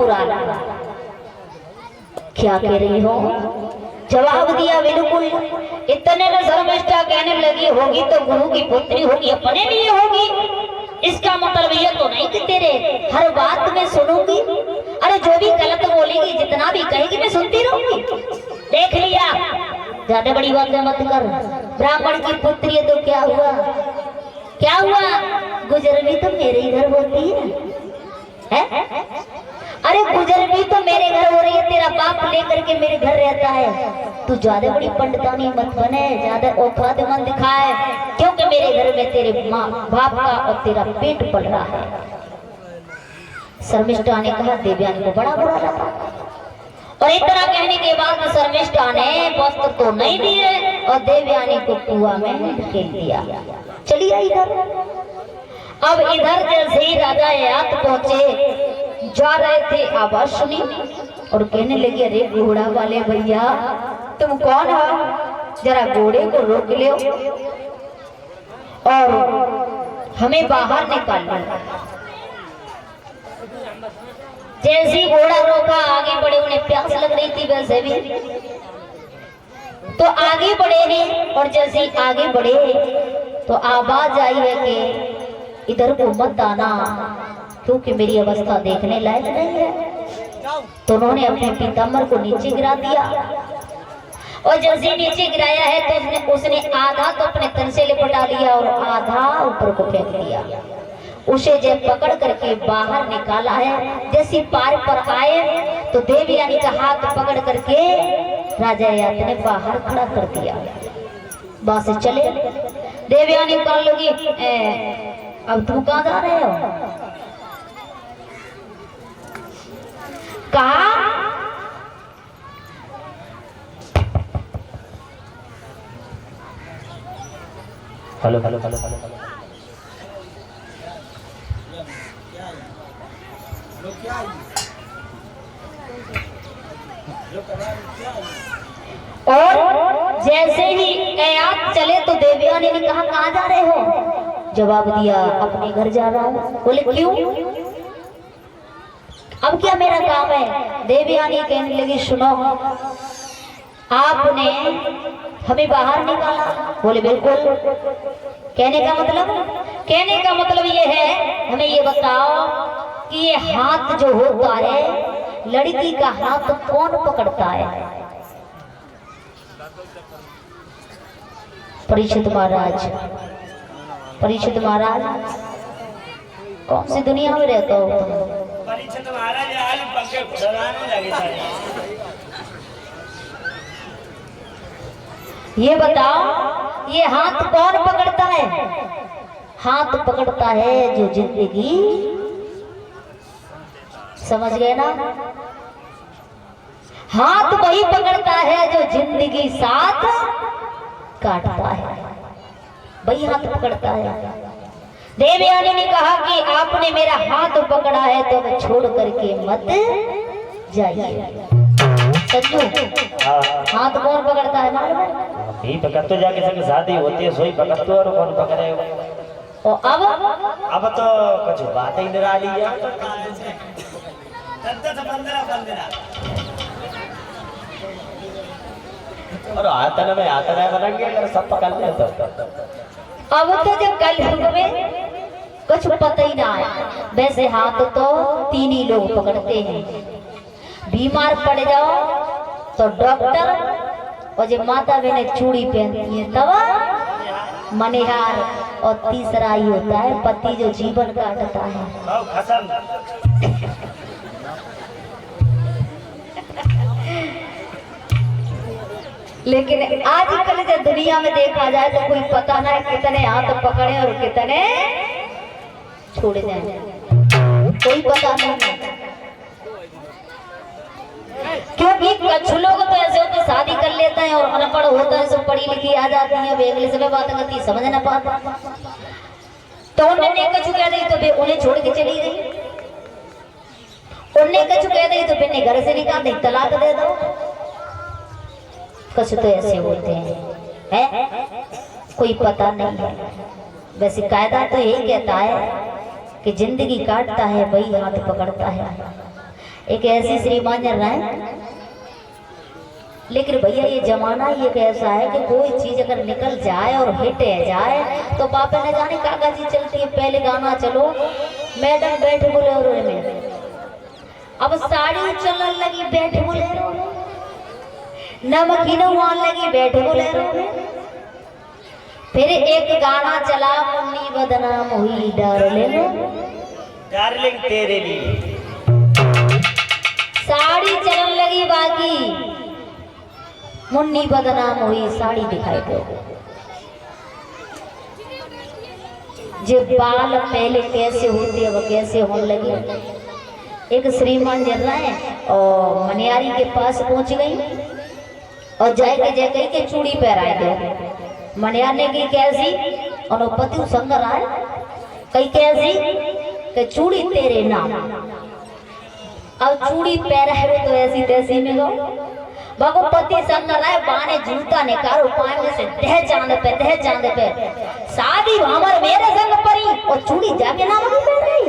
बुरा लगा। क्या कह रही हो? जवाब दिया बिल्कुल। इतने में शर्मिष्ठा कहने लगी, होगी तो गुरु की पुत्री होगी, अपने लिए होगी। इसका मतलब ये तो नहीं कि तेरे हर बात में सुनूंगी। अरे जो भी गलत बोलेगी, जितना भी कहेगी, मैं सुनती रहूंगी। देख लिया, ज्यादा बड़ी बात मत कर। ब्राह्मण की पुत्री है तो क्या हुआ? क्या हुआ? गुजर भी तो मेरे ही घर होती है? अरे गुजर भी तो मेरे घर हो रही है, तेरा बाप लेकर के मेरे घर रहता है। तू ज्यादा बड़ी पंडितानी मत बने, ज्यादा औकात मत दिखाए, क्योंकि मेरे घर में तेरे माँ बाप का और तेरा पेट पल रहा है। शर्मिष्ठा ने कहा। देवयानी को बड़ा बुरा लगा और इतना कहने के बाद शर्मिष्ठा ने वस्त्र तो नहीं दिए और देवयानी को कुआं में ढकेल दिया। चलिए इधर। अब इधर जैसे ही राजा यात पहुंचे, जा रहे थे, आवाज सुनी और कहने लगे, अरे घोड़ा वाले भैया, तुम कौन हो? जरा घोड़े को रोक लो और हमें बाहर निकालो। जैसी घोड़ा रोका, आगे बढ़े। उन्हें प्यास लग रही थी वैसे भी, तो आगे बढ़े हैं। और जैसे ही आगे बढ़े तो आवाज आई है कि इधर को मत आना, क्योंकि मेरी अवस्था देखने लायक नहीं है। तो उन्होंने अपने पीताम्बर को नीचे गिरा दिया और जैसे नीचे गिराया है तो उसने आधा तो अपने तन से लिपटा लिया और आधा ऊपर को फेंक दिया। उसे जब पकड़ करके बाहर निकाला है, जैसे पार पर आए तो देवयानी का हाथ पकड़ करके राजा यात ने बाहर खड़ा कर दिया। वहां से चले। देवयानी कहने लगी, अब तुम कहाँ जा रहे हो? कहा hello hello hello hello hello. और जैसे ही यात चले तो देवयानी ने कहा, कहाँ जा रहे हो? जवाब दिया, अपने घर जा रहा हूँ। बोले क्यों? अब क्या मेरा काम है? देवयानी कहने लगी, सुनो, आपने हमें बाहर निकाला। बोले बिल्कुल। कहने का मतलब ये है, हमें ये बताओ कि ये हाथ जो होता है, लड़की का हाथ कौन पकड़ता है? परीक्षित महाराज। परीक्षित महाराज, कौन सी दुनिया में रहता हो तुम? परीक्षित महाराज आज पंखे खुदाने लगे। ये बताओ, ये हाथ कौन पकड़ता है? हाथ पकड़ता है जो जिंदगी, समझ गए ना? हाथ वही पकड़ता है जो जिंदगी साथ काटता है, वही हाथ पकड़ता है। देवयानी ने कहा कि आपने मेरा हाथ पकड़ा है तो मैं छोड़ करके मत जाइए। संजू, हाथ कौन पकड़ता है मालूम है? यही पकड़ तो जाके संग शादी होती है, सोई पकड़ तो, और कौन पकड़े? और अब तो कुछ बात ही निराली है। और आतन में आतन बनेंगे अगर सब पकड़ ले तो। अब तो जब कलयुग में कुछ पता ही ना है। वैसे हाथ तो तीन ही लोग पकड़ते हैं, बीमार पड़ जाओ तो डॉक्टर, और जो माता बहनें चूड़ी पहनती है तब मनिहार, और तीसरा ही होता है पति जो जीवन काटता है। लेकिन आजकल जब दुनिया में देखा जाए तो कोई पता ना है कितने हाथ पकड़े और कितने छोड़ जाए, कोई पता नहीं। क्योंकि कुछ लोग तो ऐसे होते शादी कर लेते हैं और अनपढ़ होता है, सब पढ़ी लिखी आ जाती है, अब इंग्लिश में बात करती समझ ना पाता, तो उन्होंने कछु कह दी तो उन्हें छोड़ के चली गई, उन्हें कछु कह दी तो फिर घर से निकाल दी, तलाक दे दो। कुछ तो ऐसे होते हैं, कोई पता नहीं है। वैसे कायदा तो यही कहता है कि जिंदगी काटता है वही हाथ पकड़ता है। एक ऐसी श्रीमान चल रहा है। लेकिन भैया ये जमाना ही एक ऐसा है कि कोई चीज अगर निकल जाए और हिट जाए तो पापा न जाने कागजी चलती है। पहले गाना चलो मैडम बैठ बोलेरो में, अब साड़ी चलने लगी बैठ बोलेरो में, नमकीन आने लगी बैठ बोलेरो में। फिर एक गाना चला मुन्नी बदनाम हुई डार्लिंग तेरे लिए, साड़ी चलने लगी बाकी मुन्नी बदनाम हुई साड़ी दिखाई दो। जो बाल पहले कैसे होते अब कैसे होने लगे। एक श्रीमान जल रहा है और मनियारी के पास पहुंच गई और जाके जय के चूड़ी पहराए दो। मनियार ने की कैसी और पति संग रहा है कई कैसी कि चूड़ी तेरे नाम। अब चूड़ी पहराए तो ऐसी तैसी में गो भगवती संग रहा है बाने जूता निकालो पाए में से दह चांद पे शादी हमारे मेरे संग परी और चूड़ी जाके ना पहन रही।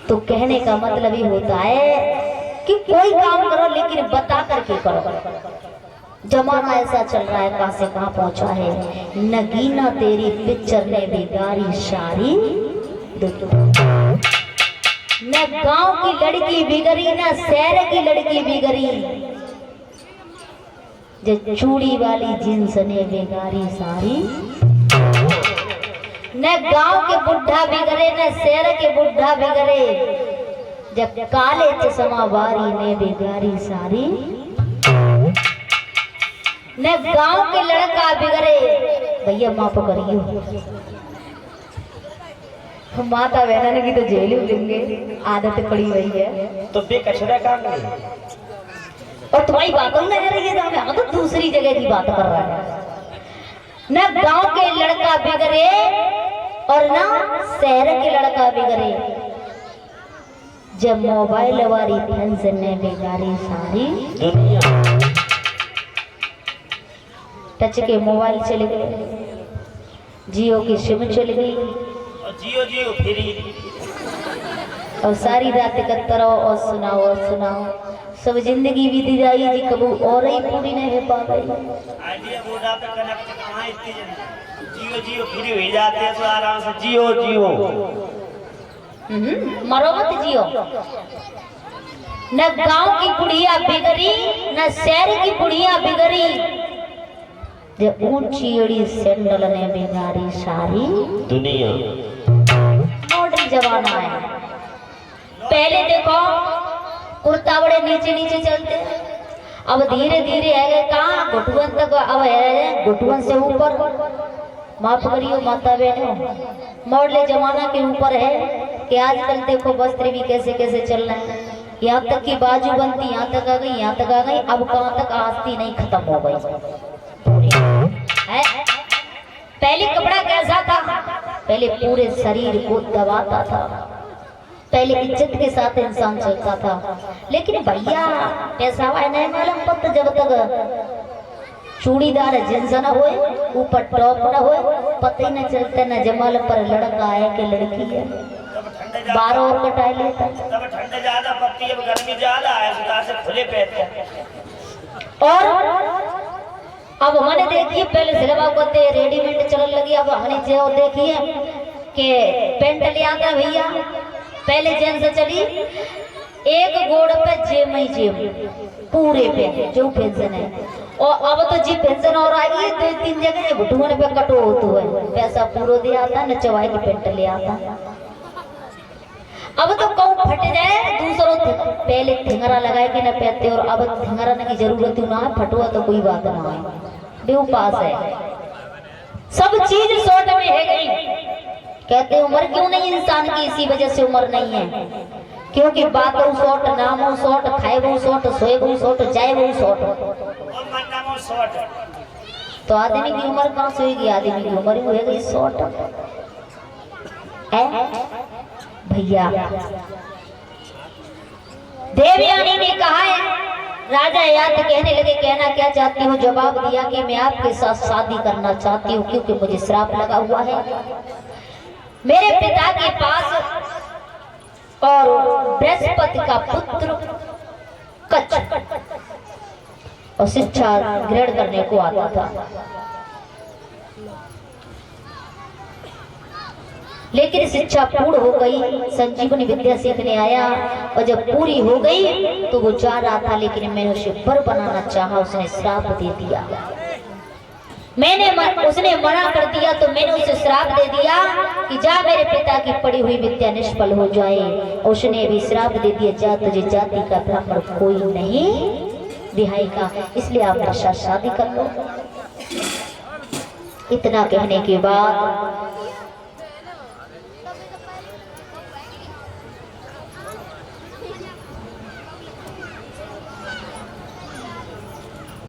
तो कहने का मतलब ही होता है कि कोई काम करो लेकिन बता करके करो। जमाना ऐसा चल रहा है कहां से कहां पहुंचा है। नगीना तेरी पिक्चर ने बिगाड़ी शारी, न गांव की लड़की बिगड़ी न शहर की लड़की बिगड़ी, जो चूड़ी वाली जींस ने बिगाड़ी सारी। न गांव के बुढ़ा बिगड़े न शहर के बुढ़ा बिगड़े, जब काले चश्मा वारी ने बिगाड़ी सारी। न गांव के लड़का बिगड़े, भैया माफ करियो माता बहना की तो जेल ही देंगे, आदत पड़ी हुई है तो बेकचरा काम नहीं। और तुम्हारी बातों में रह रही है हम तो दूसरी जगह की बात कर रहा है। न गांव के लड़का बिगड़े और न शहर के लड़का बिगड़े, जब मोबाइल वाली फैंसन ने बिगाड़ी सारी दुनिया। टच के मोबाइल चले गए, जियो की सिम चल गई जियो फ्री, और सारी रात कत्तर और सुनाओ सब जिंदगी बीती जाई जी कबू और ही पूरी नहीं हो पा गई। आइडिया बोर्ड पे कनेक्ट कहां इतनी जियो फ्री हो जाते हैं तो आराम से जियो मरो मत जियो। न गांव की बुढ़िया बिगड़ी न शहर की बुढ़िया बिगड़ी, जो ऊंची अड़ी सैंडल ने बिगाड़ी सारी दुनिया। मॉडर्न जमाना है। पहले देखो कुर्ता बड़े नीचे नीचे चलते, अब धीरे धीरे है कहाँ घुटुअन तक, अब है घुटुअन से ऊपर। माफ करियो माता बहनों, मॉडल जमाना के ऊपर है कि आजकल देखो वस्त्र भी कैसे कैसे चल रहे हैं। यहाँ तक की बाजू बनती यहाँ तक आ गई, यहाँ तक आ गई, अब कहाँ तक आस्ती नहीं खत्म हो गई है। पहले कपड़ा कैसा था, पहले पूरे शरीर को दबाता था, पहले इज्जत के साथ इंसान चलता था। लेकिन भैया पैसा नहीं मालूम पत जब तक चूड़ीदार जींस न होए, ऊपर टॉप न होए, पता ही न चलता न जमाल पर लड़का है कि लड़की है। 12 और कटाई लेता, तब ठंड ज्यादा पड़ती है, गर्मी ज्यादा है, सुधा से खुले पैर। और अब हमने देखिए पहले सिलवा करते रेडीमेड चलन लगी, अब हमने जो देखिए कि पेंट ले आता भैया। पहले जेंट्स चली एक गोड़ पे जेम ही जेम पूरे पे जो पेंशन है, और अब तो जी पेंशन और आई है 2-3 जगह घुटुअन पे कटो होतो है, पैसा पूरा दे आता न चवाई की पेंट ले आता। अब तो कहूँ फट जाए दूसरों पहले ठिंगरा लगाए के न पहनते, और अब ठिंगरा की जरूरत ना है, फटुआ तो कोई बात ना है, बेव पास है। सब चीज शॉर्ट में है गई। कहते उम्र क्यों नहीं इंसान की, इसी वजह से उम्र नहीं है, क्योंकि बात हो शॉर्ट, नाम हो शॉर्ट, खाए वो शॉर्ट, सोए वो शॉर्ट, जाए वो शॉर्ट। तो आदमी की उम्र कहाँ से होगी, आदमी की उम्र ही हो गई शॉर्ट है भैया। देवयानी ने कहा है, राजा याद कहने लगे कहना क्या चाहती हूँ, जवाब दिया कि मैं आपके साथ शादी करना चाहती हूँ, क्योंकि मुझे श्राप लगा हुआ है। मेरे पिता के पास और बृहस्पति का पुत्र कच्छ और शिक्षा ग्रहण करने को आता था। लेकिन शिक्षा पूर्ण हो गई, संजीवनी विद्या सीखने आया और जब पूरी हो गई तो वो जा रहा था, लेकिन मैंने उसे वर बनाना चाहा, उसने श्राप दे दिया। उसने मना कर दिया तो मैंने उसे श्राप दे दिया कि जा मेरे पिता की पड़ी हुई विद्या निष्फल हो जाए। उसने भी श्राप दे दिया, जा तुझे जाति का ब्राह्मण कोई नहीं रिहाएगा, इसलिए आप मेरे साथ शादी कर लो। इतना कहने के बाद